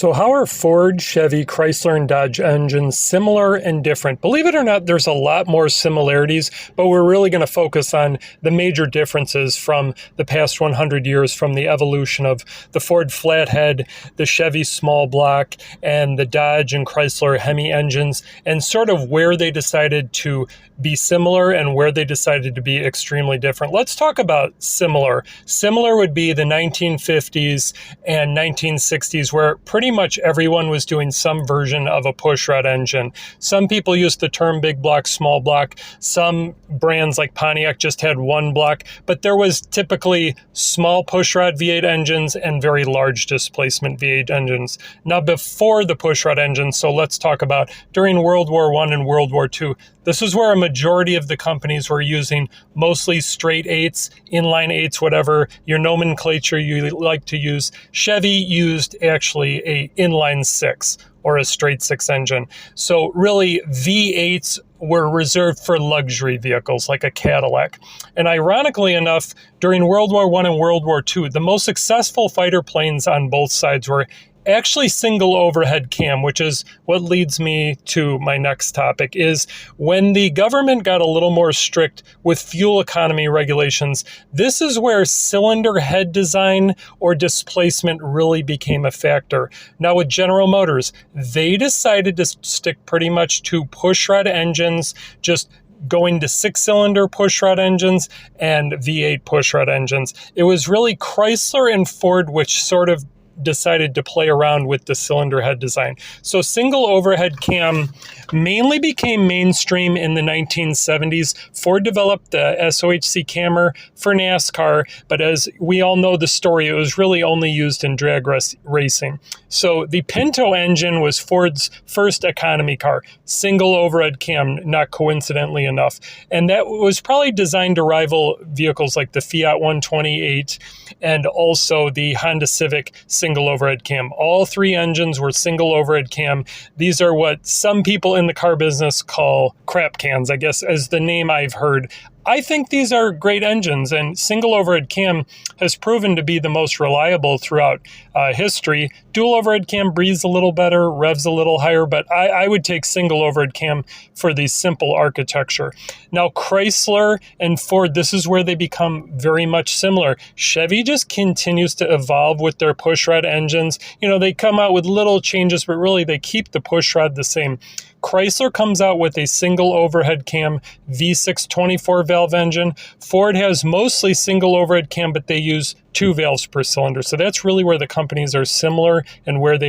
So how are Ford, Chevy, Chrysler, and Dodge engines similar and different? Believe it or not, there's a lot more similarities, but we're really going to focus on the major differences from the past 100 years, from the evolution of the Ford flathead, the Chevy small block, and the Dodge and Chrysler Hemi engines, and sort of where they decided to be similar and where they decided to be extremely different. Let's talk about similar. Similar would be the 1950s and 1960s, where pretty much everyone was doing some version of a pushrod engine. Some people used the term big block, small block. Some brands like Pontiac just had one block, but there was typically small pushrod V8 engines and very large displacement V8 engines. Now, before the pushrod engine, so let's talk about during World War I and World War II, this is where a majority of the companies were using mostly straight eights, inline eights, whatever your nomenclature you like to use. Chevy used actually a inline six or a straight six engine. So really V8s were reserved for luxury vehicles like a Cadillac. And ironically enough, during World War I and World War II, the most successful fighter planes on both sides were actually single overhead cam, which is what leads me to my next topic, is when the government got a little more strict with fuel economy regulations, this is where cylinder head design or displacement really became a factor. Now with General Motors, they decided to stick pretty much to pushrod engines, just going to six-cylinder pushrod engines and V8 pushrod engines. It was really Chrysler and Ford which sort of decided to play around with the cylinder head design. So single overhead cam mainly became mainstream in the 1970s. Ford developed the SOHC cammer for NASCAR, but as we all know the story, it was really only used in drag racing. So the Pinto engine was Ford's first economy car, single overhead cam, not coincidentally enough. And that was probably designed to rival vehicles like the Fiat 128 and also the Honda Civic single overhead cam. All three engines were single overhead cam. These are what some people in the car business call crap cans, I guess, as the name I've heard. I think these are great engines, and single overhead cam has proven to be the most reliable throughout history. Dual overhead cam breathes a little better, revs a little higher, but I would take single overhead cam for the simple architecture. Now, Chrysler and Ford, this is where they become very much similar. Chevy just continues to evolve with their pushrod engines. You know, they come out with little changes, but really they keep the pushrod the same. Chrysler comes out with a single overhead cam V6 24-valve engine. Ford has mostly single overhead cam, but they use 2 valves per cylinder. So that's really where the companies are similar and where they